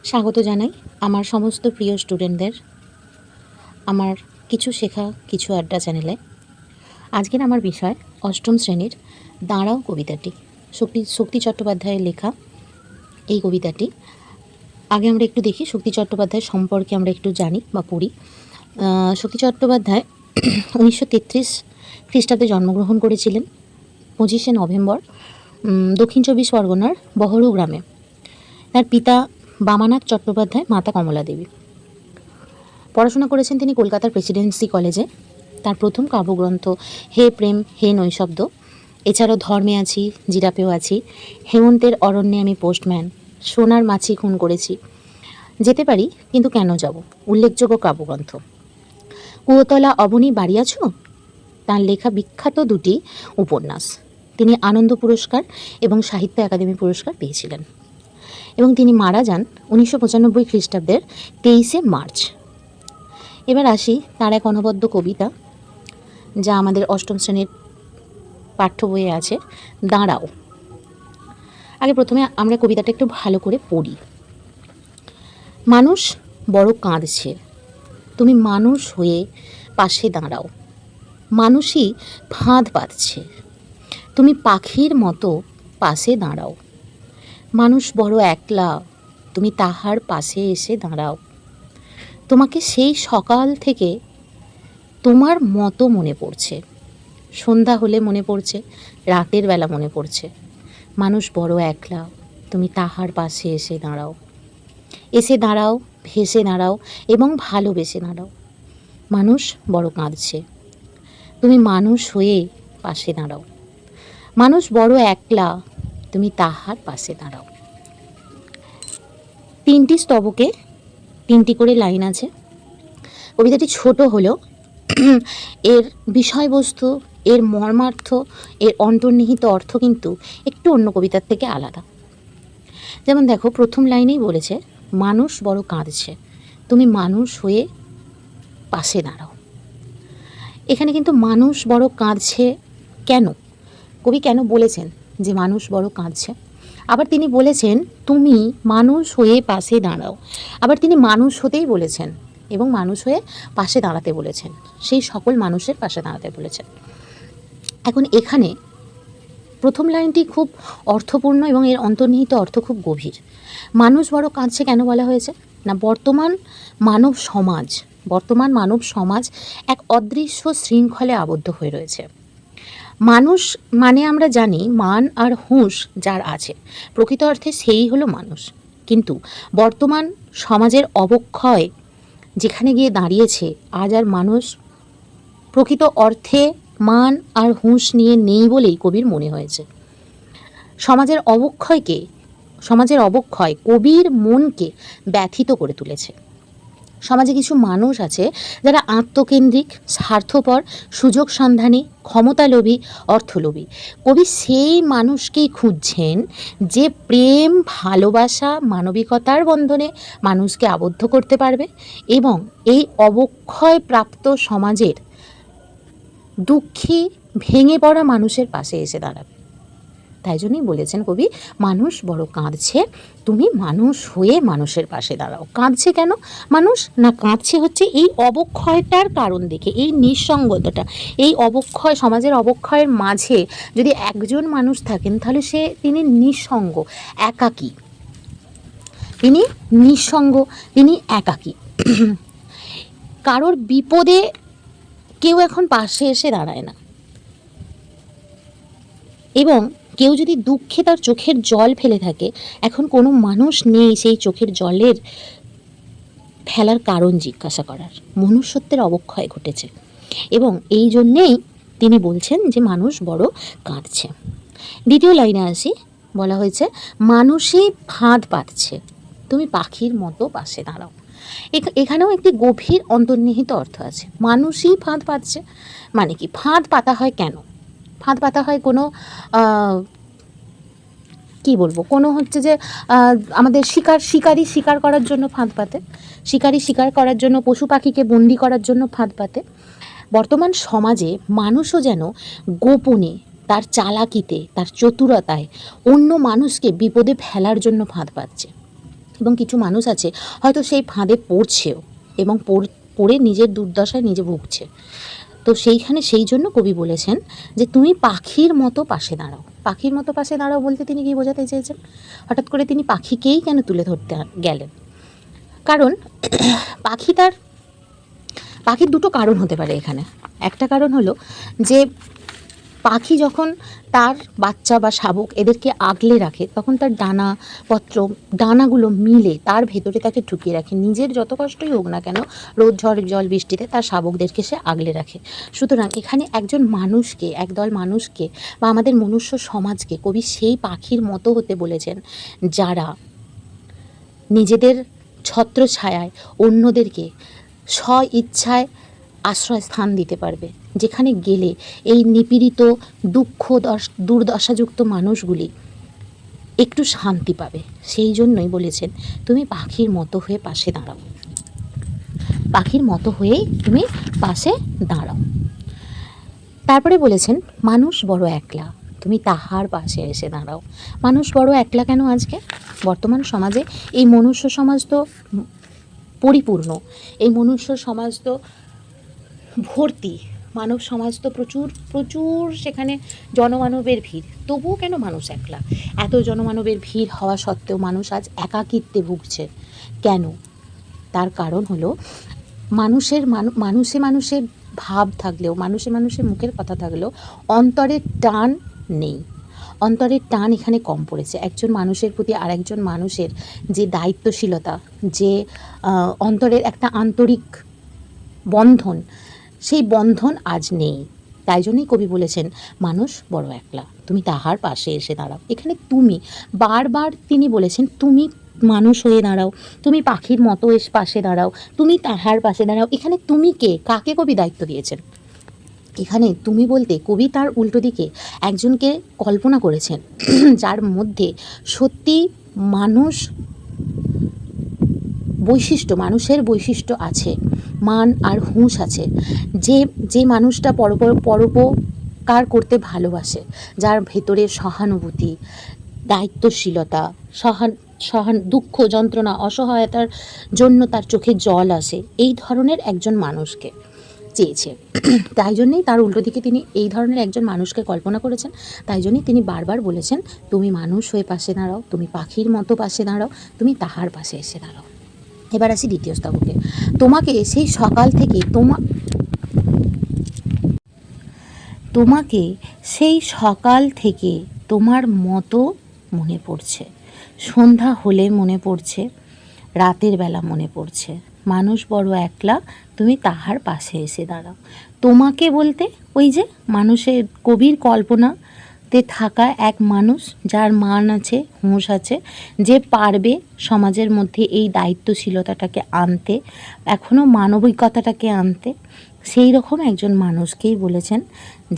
স্বাগত জানাই আমার সমস্ত প্রিয় স্টুডেন্টদের আমার কিছু শেখা কিছু আড্ডা চ্যানেলে। আজকের আমার বিষয় অষ্টম শ্রেণীর দাঁড়াও কবিতাটি, শক্তি চট্টোপাধ্যায়ের লেখা এই কবিতাটি। আগে আমরা একটু দেখি শক্তি চট্টোপাধ্যায় সম্পর্কে আমরা একটু জানি বা পড়ি। শক্তি চট্টোপাধ্যায় 1933 খ্রিস্টাব্দে জন্মগ্রহণ করেছিলেন 25শে নভেম্বর দক্ষিণ চব্বিশ পরগনার বহরু গ্রামে। তার পিতা বামানাথ চট্টোপাধ্যায়, মাতা কমলা দেবী। পড়াশোনা করেছেন তিনি কলকাতার প্রেসিডেন্সি কলেজে। তার প্রথম কাব্যগ্রন্থ হে প্রেম হে নৈশব্দ, এছাড়াও ধর্মে আছি, জিরাপেও আছি, হেমন্তের অরণ্যে আমি পোস্টম্যান, সোনার মাছি খুন করেছি, যেতে পারি কিন্তু কেন যাব উল্লেখযোগ্য কাব্যগ্রন্থ। কুয়োতলা অবনী বাড়ি আছো তাঁর লেখা বিখ্যাত দুটি উপন্যাস। তিনি আনন্দ পুরস্কার এবং সাহিত্য একাডেমি পুরস্কার পেয়েছিলেন এবং তিনি মারা যান 1995 খ্রিস্টাব্দের 23শে মার্চ। এবার আসি তার এক অনবদ্য কবিতা, যা আমাদের অষ্টম শ্রেণীর পাঠ্য বইয়ে আছে, দাঁড়াও। আগে প্রথমে আমরা কবিতাটা একটু ভালো করে পড়ি। মানুষ বড় কাঁদছে, তুমি মানুষ হয়ে পাশে দাঁড়াও। মানুষই ফাঁদ পাতছে, তুমি পাখির মতো পাশে দাঁড়াও। মানুষ বড় একলা, তুমি তাহার পাশে এসে দাঁড়াও। তোমাকে সেই সকাল থেকে তোমার মতো মনে পড়ছে, সন্ধ্যা হলে মনে পড়ছে, রাতের বেলা মনে পড়ছে। মানুষ বড় একলা, তুমি তাহার পাশে এসে দাঁড়াও। এসে দাঁড়াও, ভেসে দাঁড়াও এবং ভালোবেসে দাঁড়াও। মানুষ বড় কাঁদছে, তুমি মানুষ হয়ে পাশে দাঁড়াও। মানুষ বড় একলা, তুমি তাহার পাশে দাঁড়াও। তিনটি স্তবকে তিনটি করে লাইন আছে। কবিতাটি ছোট হলেও এর বিষয়বস্তু, এর মর্মার্থ, এর অন্তর্নিহিত অর্থ কিন্তু একটু অন্য কবিতার থেকে আলাদা। যেমন দেখো, প্রথম লাইনেই বলেছে মানুষ বড় কাঁদছে, তুমি মানুষ হয়ে পাশে দাঁড়াও। এখানে কিন্তু মানুষ বড় কাঁদছে কেন, কবি কেন বলেছেন যে মানুষ বড় কাঁদছে? আবার তিনি বলেছেন তুমি মানুষ হয়ে পাশে দাঁড়াও। আবার তিনি মানুষ হতেই বলেছেন এবং মানুষ হয়ে পাশে দাঁড়াতে বলেছেন, সেই সকল মানুষের পাশে দাঁড়াতে বলেছেন। এখন এখানে প্রথম লাইনটি খুব অর্থপূর্ণ এবং এর অন্তর্নিহিত অর্থ খুব গভীর। মানুষ বড় কাঁদছে কেন বলা হয়েছে না, বর্তমান মানব সমাজ এক অদৃশ্য শৃঙ্খলে আবদ্ধ হয়ে রয়েছে। মানুষ মানে আমরা জানি মান আর হুঁশ যার আছে, প্রকৃত অর্থে সেই হলো মানুষ। কিন্তু বর্তমান সমাজের অবক্ষয় যেখানে গিয়ে দাঁড়িয়েছে, আজ আর মানুষ প্রকৃত অর্থে মান আর হুঁশ নিয়ে নেই বলেই কবির মনে হয়েছে। সমাজের অবক্ষয় কবির মনকে ব্যথিত করে তুলেছে। সমাজে কিছু মানুষ আছে যারা আত্মকেন্দ্রিক, স্বার্থপর, সুযোগ সন্ধানী, ক্ষমতালোভী, অর্থলোভী। কবি সেই মানুষকেই খুঁজছেন যে প্রেম, ভালোবাসা, মানবিকতার বন্ধনে মানুষকে আবদ্ধ করতে পারবে এবং এই অবক্ষয় প্রাপ্ত সমাজের দুঃখী, ভেঙে পড়া মানুষের পাশে এসে দাঁড়াবে। তাই জন্যই বলেছেন কবি মানুষ বড় কাঁদছে, তুমি মানুষ হয়ে মানুষের পাশে দাঁড়াও। কাঁদছে কেন মানুষ না, কাঁদছে হচ্ছে এই অবক্ষয়টার কারণ দেখে, এই নিঃসঙ্গতাটা, এই অবক্ষয়, সমাজের অবক্ষয়ের মাঝে যদি একজন মানুষ থাকেন তাহলে তিনি নিঃসঙ্গ, একাকী, তিনি একাকী। কারোর বিপদে কেউ এখন পাশে এসে দাঁড়ায় না, এবং কেউ যদি দুঃখে তার চোখের জল ফেলে থাকে, এখন কোনো মানুষ নেই সেই চোখের জলের ফেলার কারণ জিজ্ঞাসা করার। মনুষ্যত্বের অবক্ষয় ঘটেছে এবং এই জন্যেই তিনি বলছেন যে মানুষ বড় কাঁদছে। দ্বিতীয় লাইনে আসি, বলা হয়েছে মানুষই ফাঁদ পাতছে, তুমি পাখির মতো পাশে দাঁড়াও। এখানেও একটি গভীর অন্তর্নিহিত অর্থ আছে। মানুষই ফাঁদ পাতছে মানে কি? ফাঁদ পাতা হয় কেন? ফাঁদ পাতা হয় কোনো কি বলবো, কোনো হচ্ছে যে আমাদের শিকারি শিকার করার জন্য ফাঁদ পাতে, শিকারি শিকার করার জন্য, পশু পাখিকে বন্দি করার জন্য ফাঁদ পাতে। বর্তমান সমাজে মানুষও যেন গোপনে, তার চালাকিতে, তার চতুরতায় অন্য মানুষকে বিপদে ফেলার জন্য ফাঁদ পাচ্ছে। এবং কিছু মানুষ আছে হয়তো সেই ফাঁদে পড়ছেও এবং পড়ে নিজের দুর্দশায় নিজে ভুগছে। তো সেইখানে সেই জন্য কবি বলেছেন যে তুমি পাখির মতো পাশে দাঁড়াও। পাখির মতো পাশে দাঁড়াও বলতে তিনি কী বোঝাতে চেয়েছেন? হঠাৎ করে তিনি পাখিকেই কেন তুলে ধরতে গেলেন? কারণ পাখির দুটো কারণ হতে পারে এখানে। একটা কারণ হলো যে পাখি যখন তার বাচ্চা বা শাবক এদেরকে আগলে রাখে, তখন তার ডানাগুলো মিলে তার ভেতরে তাকে ঢুকিয়ে রাখে। নিজের যত কষ্টই হোক না কেন, রোদ ঝড় জল বৃষ্টিতে তার শাবকদেরকে সে আগলে রাখে। সুতরাং এখানে একজন মানুষকে, একদল মানুষকে বা আমাদের মনুষ্য সমাজকে কবি সেই পাখির মতো হতে বলেছেন, যারা নিজেদের ছত্রছায়ায় অন্যদেরকে স্ব ইচ্ছায় আশ্রয়স্থান দিতে পারবে, যেখানে গেলে এই নিপীড়িত দুর্দশাযুক্ত মানুষগুলি একটু শান্তি পাবে। সেই জন্যই বলেছেন তুমি পাখির মতো হয়ে পাশে দাঁড়াও, পাখির মতো হয়েই তুমি পাশে দাঁড়াও। তারপরে বলেছেন মানুষ বড় একলা, তুমি তাহার পাশে এসে দাঁড়াও। মানুষ বড় একলা কেন আজকে? বর্তমান সমাজে এই মনুষ্য সমাজ তো পরিপূর্ণ, এই মনুষ্য সমাজ তো ভর্তি, মানব সমাজ তো প্রচুর প্রচুর, সেখানে জনমানবের ভিড়, তবুও কেন মানুষ একলা? এত জনমানবের ভিড় হওয়া সত্ত্বেও মানুষ আজ একাকিত্বে ভুগছে কেন? তার কারণ হলো মানুষে ভাব থাকলেও, মানুষে মুখের কথা থাকলেও অন্তরের টান নেই। অন্তরের টান এখানে কম পড়েছে। একজন মানুষের প্রতি আরেকজন মানুষের যে দায়িত্বশীলতা, যে অন্তরের একটা আন্তরিক বন্ধন, সেই বন্ধন আজ নেই। তাই জন্যই কবি বলেছেন মানুষ বড় একলা, তুমি তাহার পাশে এসে দাঁড়াও। এখানে তুমি, বারবার তিনি বলেছেন তুমি মানুষ হয়ে দাঁড়াও, তুমি পাখির মতো পাশে দাঁড়াও, তুমি তাহার পাশে দাঁড়াও। এখানে তুমি কে? কাকে কবি দায়িত্ব দিয়েছেন? এখানে তুমি বলতে কবি তার উল্টো দিকে একজনকে কল্পনা করেছেন যার মধ্যে সত্যি মানুষের বৈশিষ্ট্য আছে, মান আর হুঁশ আছে, যে মানুষটা পরোপকার করতে ভালোবাসে, যার ভেতরে সহানুভূতি, দায়িত্বশীলতা, দুঃখ যন্ত্রণা অসহায়তার জন্য তার চোখে জল আসে, এই ধরনের একজন মানুষকে চেয়েছে। তাই জন্যেই তার উল্টো দিকে তিনি এই ধরনের একজন মানুষকে কল্পনা করেছেন। তাই জন্যই তিনি বারবার বলেছেন তুমি মানুষ হয়ে পাশে দাঁড়াও, তুমি পাখির মতো পাশে দাঁড়াও, তুমি তাহার পাশে এসে দাঁড়াও। এবার আসি দ্বিতীয় স্তবকে। তোমাকে সেই সকাল থেকে তোমার মতো মনে পড়ছে, সন্ধ্যা হলে মনে পড়ছে, রাতের বেলা মনে পড়ছে। মানুষ বড় একলা, তুমি তাহার পাশে এসে দাঁড়াও। তোমাকে বলতে ওই যে মানুষের কবির কল্পনাতে থাকা এক মানুষ, যার মান আছে, হুঁশ আছে, যে পারবে সমাজের মধ্যে এই দায়িত্বশীলতাটাকে আনতে, এখনও মানবিকতাটাকে আনতে, সেই রকম একজন মানুষকেই বলেছেন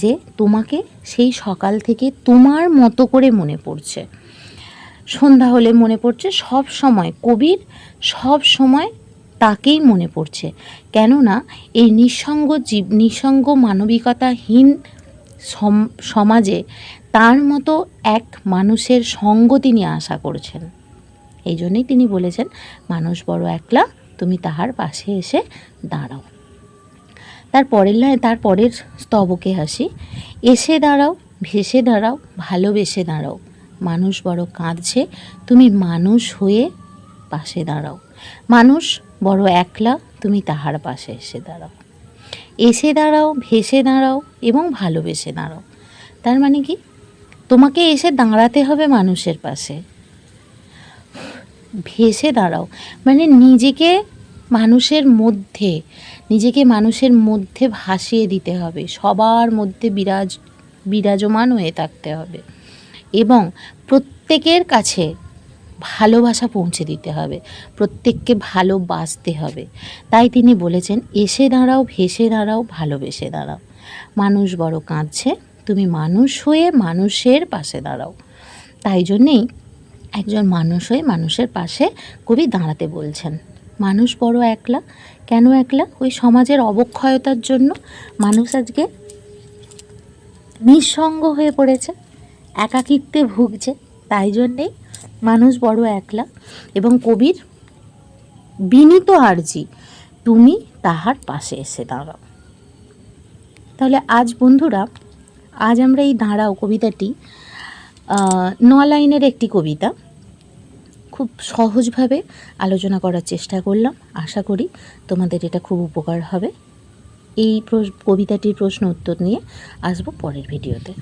যে তোমাকে সেই সকাল থেকে তোমার মতো করে মনে পড়ছে, সন্ধ্যা হলে মনে পড়ছে। সব সময় কবির সব সময় তাকেই মনে পড়ছে, কেননা এই নিঃসঙ্গ মানবিকতাহীন সমাজে তার মতো এক মানুষের সঙ্গ তিনি আশা করছেন। এই জন্যই তিনি বলেছেন মানুষ বড় একলা, তুমি তাহার পাশে এসে দাঁড়াও। তারপরের স্তবকে আসি। এসে দাঁড়াও, ভেসে দাঁড়াও, ভালোবেসে দাঁড়াও। মানুষ বড় কাঁদছে, তুমি মানুষ হয়ে পাশে দাঁড়াও। মানুষ বড় একলা, তুমি তাহার পাশে এসে দাঁড়াও। এসে দাঁড়াও, ভেসে দাঁড়াও এবং ভালোবেসে দাঁড়াও। তার মানে কি? তোমাকে এসে দাঁড়াতে হবে মানুষের পাশে। ভেসে দাঁড়াও মানে নিজেকে মানুষের মধ্যে ভাসিয়ে দিতে হবে, সবার মধ্যে বিরাজমান হয়ে থাকতে হবে এবং প্রত্যেকের কাছে ভালোবাসা পৌঁছে দিতে হবে, প্রত্যেককে ভালোবাসতে হবে। তাই তিনি বলেছেন এসে দাঁড়াও, ভেসে দাঁড়াও, ভালোবেসে দাঁড়াও। মানুষ বড় কাঁদছে, তুমি মানুষ হয়ে মানুষের পাশে দাঁড়াও। তাই জন্যেই একজন মানুষ হয়ে মানুষের পাশে কবি দাঁড়াতে বলছেন। মানুষ বড় একলা, কেন একলা? ওই সমাজের অবক্ষয়তার জন্য মানুষ আজকে নিঃসঙ্গ হয়ে পড়েছে, একাকিত্বে ভুগছে। তাই জন্যেই মানুষ বড় একলা এবং কবির বিনীত আর্জি, তুমি তাহার পাশে এসে দাঁড়াও। তাহলে আজ বন্ধুরা, আজ আমরা এই দাঁড়াও কবিতাটি 9 লাইনের একটি কবিতা খুব সহজভাবে আলোচনা করার চেষ্টা করলাম। আশা করি তোমাদের এটা খুব উপকার হবে। এই কবিতাটির প্রশ্ন উত্তর নিয়ে আসবো পরের ভিডিওতে।